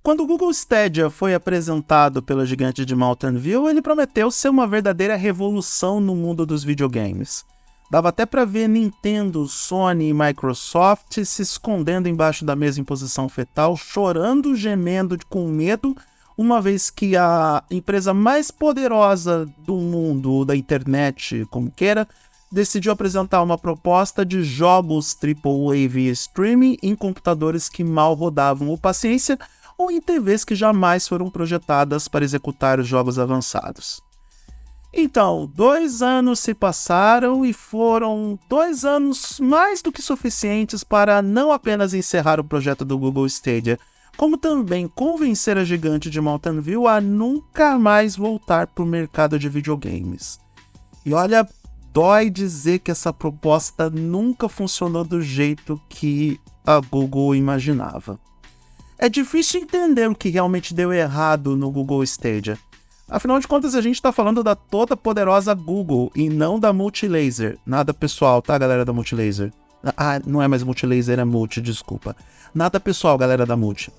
Quando o Google Stadia foi apresentado pela gigante de Mountain View, ele prometeu ser uma verdadeira revolução no mundo dos videogames. Dava até para ver Nintendo, Sony e Microsoft se escondendo embaixo da mesa em posição fetal, chorando, gemendo com medo, uma vez que a empresa mais poderosa do mundo, da internet, como queira, decidiu apresentar uma proposta de jogos AAA via streaming em computadores que mal rodavam o paciência ou em TVs que jamais foram projetadas para executar os jogos avançados. Então, 2 anos se passaram e foram 2 anos mais do que suficientes para não apenas encerrar o projeto do Google Stadia, como também convencer a gigante de Mountain View a nunca mais voltar para o mercado de videogames. E olha, dói dizer que essa proposta nunca funcionou do jeito que a Google imaginava. É difícil entender o que realmente deu errado no Google Stadia. Afinal de contas, a gente está falando da toda poderosa Google e não da Multilaser. Nada pessoal, tá, galera da Multilaser? Ah, não é mais Multilaser, é Multi, desculpa. Nada pessoal, galera da Multi.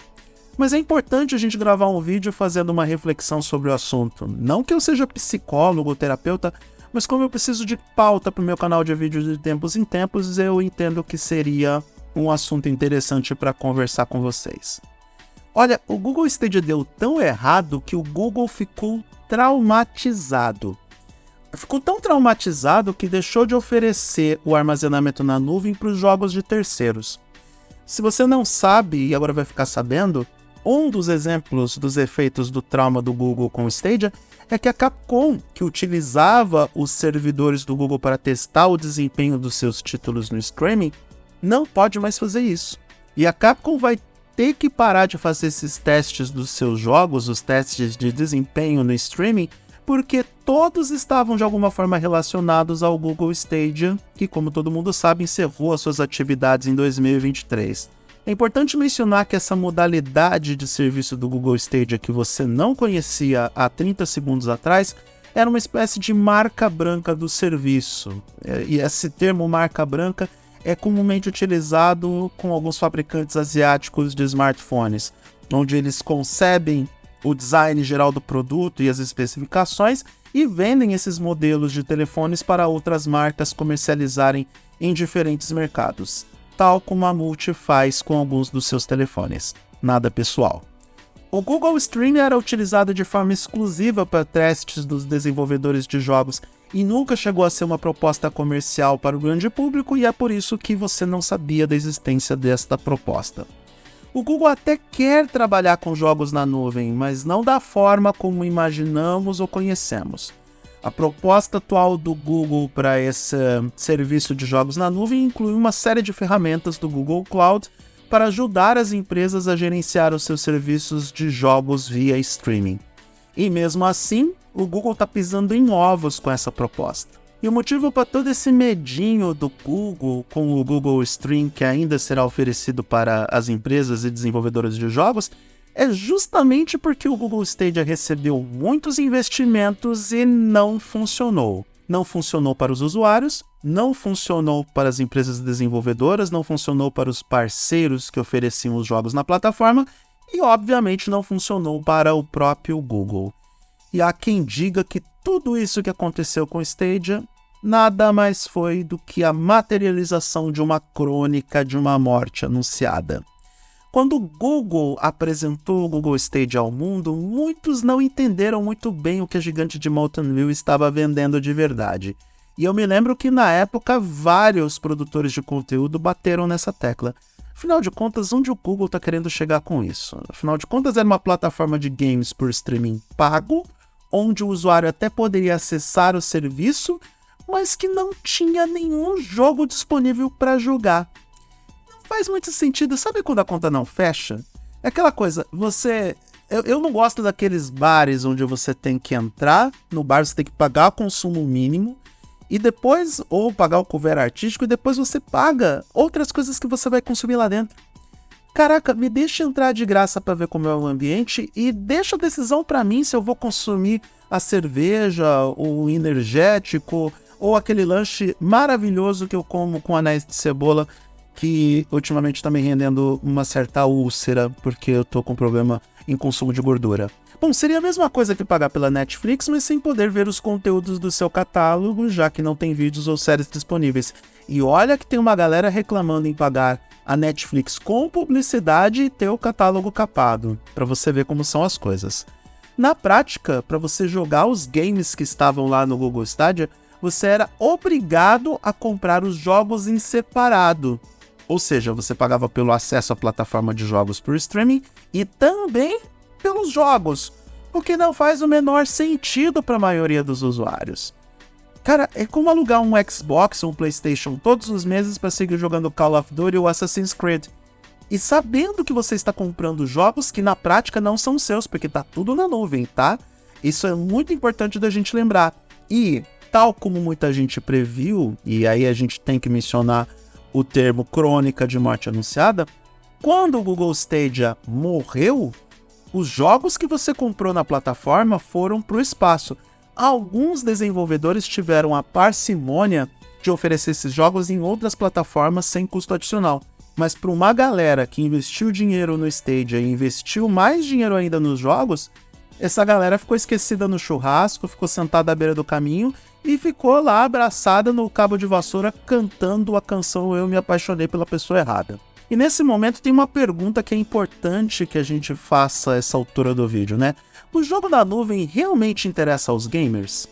Mas é importante a gente gravar um vídeo fazendo uma reflexão sobre o assunto. Não que eu seja psicólogo ou terapeuta, mas como eu preciso de pauta para o meu canal de vídeos de tempos em tempos, eu entendo que seria um assunto interessante para conversar com vocês. Olha, o Google Stadia deu tão errado que o Google ficou traumatizado. Ficou tão traumatizado que deixou de oferecer o armazenamento na nuvem para os jogos de terceiros. Se você não sabe e agora vai ficar sabendo, um dos exemplos dos efeitos do trauma do Google com o Stadia é que a Capcom, que utilizava os servidores do Google para testar o desempenho dos seus títulos no streaming, não pode mais fazer isso. E a Capcom vai ter que parar de fazer esses testes dos seus jogos, os testes de desempenho no streaming, porque todos estavam de alguma forma relacionados ao Google Stadia, que, como todo mundo sabe, encerrou as suas atividades em 2023. É importante mencionar que essa modalidade de serviço do Google Stadia que você não conhecia há 30 segundos atrás era uma espécie de marca branca do serviço. E esse termo marca branca é comumente utilizado com alguns fabricantes asiáticos de smartphones, onde eles concebem o design geral do produto e as especificações e vendem esses modelos de telefones para outras marcas comercializarem em diferentes mercados, tal como a Multi faz com alguns dos seus telefones. Nada pessoal. O Google Stream era utilizado de forma exclusiva para testes dos desenvolvedores de jogos e nunca chegou a ser uma proposta comercial para o grande público, e é por isso que você não sabia da existência desta proposta. O Google até quer trabalhar com jogos na nuvem, mas não da forma como imaginamos ou conhecemos. A proposta atual do Google para esse serviço de jogos na nuvem inclui uma série de ferramentas do Google Cloud para ajudar as empresas a gerenciar os seus serviços de jogos via streaming. E mesmo assim, o Google está pisando em ovos com essa proposta. E o motivo para todo esse medinho do Google com o Google Stream, que ainda será oferecido para as empresas e desenvolvedores de jogos, é justamente porque o Google Stadia recebeu muitos investimentos e não funcionou. Não funcionou para os usuários, não funcionou para as empresas desenvolvedoras, não funcionou para os parceiros que ofereciam os jogos na plataforma e, obviamente, não funcionou para o próprio Google. E há quem diga que tudo isso que aconteceu com o Stadia nada mais foi do que a materialização de uma crônica de uma morte anunciada. Quando o Google apresentou o Google Stadia ao mundo, muitos não entenderam muito bem o que a gigante de Mountain View estava vendendo de verdade. E eu me lembro que na época vários produtores de conteúdo bateram nessa tecla. Afinal de contas, onde o Google está querendo chegar com isso? Afinal de contas, era uma plataforma de games por streaming pago, onde o usuário até poderia acessar o serviço, mas que não tinha nenhum jogo disponível para jogar. Não faz muito sentido. Sabe quando a conta não fecha? É aquela coisa, eu não gosto daqueles bares onde você tem que entrar, no bar você tem que pagar o consumo mínimo, e depois, ou pagar o couvert artístico, e depois você paga outras coisas que você vai consumir lá dentro. Caraca, me deixa entrar de graça para ver como é o ambiente e deixa a decisão para mim se eu vou consumir a cerveja, o energético ou aquele lanche maravilhoso que eu como com anéis de cebola, que ultimamente está me rendendo uma certa úlcera porque eu tô com problema em consumo de gordura. Bom, seria a mesma coisa que pagar pela Netflix, mas sem poder ver os conteúdos do seu catálogo, já que não tem vídeos ou séries disponíveis. E olha que tem uma galera reclamando em pagar a Netflix com publicidade e ter o catálogo capado, para você ver como são as coisas. Na prática, para você jogar os games que estavam lá no Google Stadia, você era obrigado a comprar os jogos em separado. Ou seja, você pagava pelo acesso à plataforma de jogos por streaming e também pelos jogos, o que não faz o menor sentido para a maioria dos usuários. Cara, é como alugar um Xbox ou um PlayStation todos os meses para seguir jogando Call of Duty ou Assassin's Creed. E sabendo que você está comprando jogos que na prática não são seus, porque tá tudo na nuvem, tá? Isso é muito importante da gente lembrar. E, tal como muita gente previu, e aí a gente tem que mencionar o termo crônica de morte anunciada, quando o Google Stadia morreu, os jogos que você comprou na plataforma foram para o espaço. Alguns desenvolvedores tiveram a parcimônia de oferecer esses jogos em outras plataformas sem custo adicional. Mas para uma galera que investiu dinheiro no Stadia e investiu mais dinheiro ainda nos jogos, essa galera ficou esquecida no churrasco, ficou sentada à beira do caminho e ficou lá abraçada no cabo de vassoura cantando a canção Eu Me Apaixonei pela Pessoa Errada. E nesse momento tem uma pergunta que é importante que a gente faça a essa altura do vídeo, né? O jogo da nuvem realmente interessa aos gamers?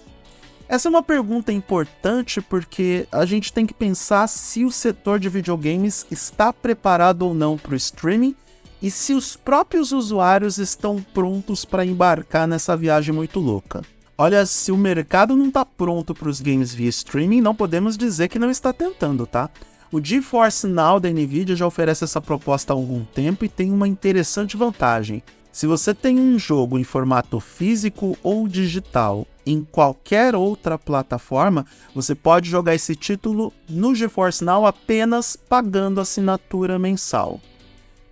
Essa é uma pergunta importante porque a gente tem que pensar se o setor de videogames está preparado ou não para o streaming e se os próprios usuários estão prontos para embarcar nessa viagem muito louca. Olha, se o mercado não está pronto para os games via streaming, não podemos dizer que não está tentando, tá? O GeForce Now da Nvidia já oferece essa proposta há algum tempo e tem uma interessante vantagem. Se você tem um jogo em formato físico ou digital em qualquer outra plataforma, você pode jogar esse título no GeForce Now apenas pagando assinatura mensal.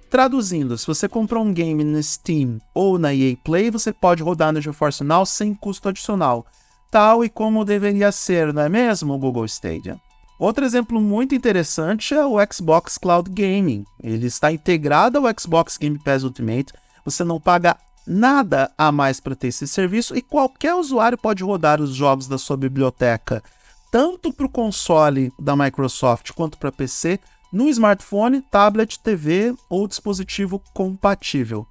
Traduzindo, se você comprou um game no Steam ou na EA Play, você pode rodar no GeForce Now sem custo adicional, tal e como deveria ser, não é mesmo, o Google Stadia? Outro exemplo muito interessante é o Xbox Cloud Gaming. Ele está integrado ao Xbox Game Pass Ultimate, você não paga nada a mais para ter esse serviço e qualquer usuário pode rodar os jogos da sua biblioteca, tanto para o console da Microsoft quanto para PC, no smartphone, tablet, TV ou dispositivo compatível.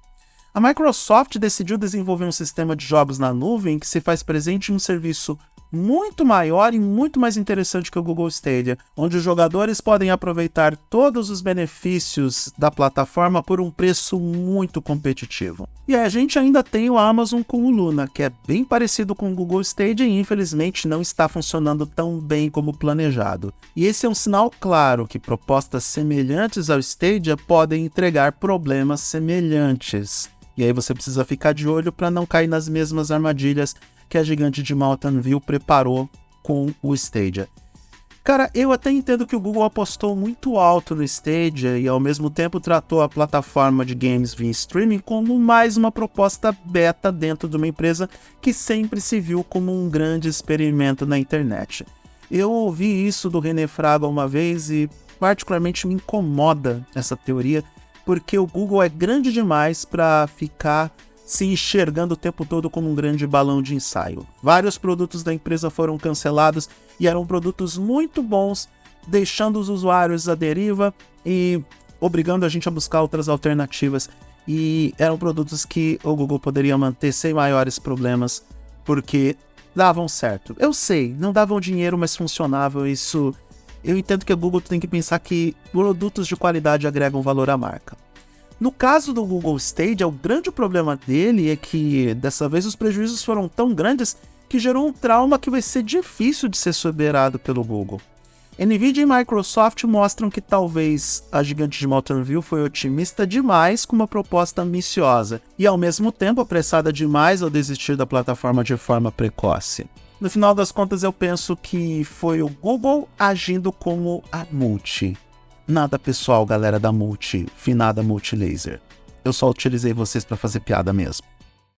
A Microsoft decidiu desenvolver um sistema de jogos na nuvem que se faz presente em um serviço muito maior e muito mais interessante que o Google Stadia, onde os jogadores podem aproveitar todos os benefícios da plataforma por um preço muito competitivo. E a gente ainda tem o Amazon com o Luna, que é bem parecido com o Google Stadia e infelizmente não está funcionando tão bem como planejado. E esse é um sinal claro que propostas semelhantes ao Stadia podem entregar problemas semelhantes. E aí você precisa ficar de olho para não cair nas mesmas armadilhas que a gigante de Mountain View preparou com o Stadia. Cara, eu até entendo que o Google apostou muito alto no Stadia e ao mesmo tempo tratou a plataforma de games via streaming como mais uma proposta beta dentro de uma empresa que sempre se viu como um grande experimento na internet. Eu ouvi isso do René Fraga uma vez e particularmente me incomoda essa teoria, porque o Google é grande demais para ficar se enxergando o tempo todo como um grande balão de ensaio. Vários produtos da empresa foram cancelados e eram produtos muito bons, deixando os usuários à deriva e obrigando a gente a buscar outras alternativas. E eram produtos que o Google poderia manter sem maiores problemas, porque davam certo. Eu sei, não davam dinheiro, mas funcionavam. Isso, eu entendo que o Google tem que pensar que produtos de qualidade agregam valor à marca. No caso do Google Stadia, o grande problema dele é que, dessa vez, os prejuízos foram tão grandes que gerou um trauma que vai ser difícil de ser superado pelo Google. Nvidia e Microsoft mostram que talvez a gigante de Mountain View foi otimista demais com uma proposta ambiciosa e, ao mesmo tempo, apressada demais ao desistir da plataforma de forma precoce. No final das contas, eu penso que foi o Google agindo como a Multi. Nada pessoal, galera da Multi, finada Multilaser. Eu só utilizei vocês para fazer piada mesmo.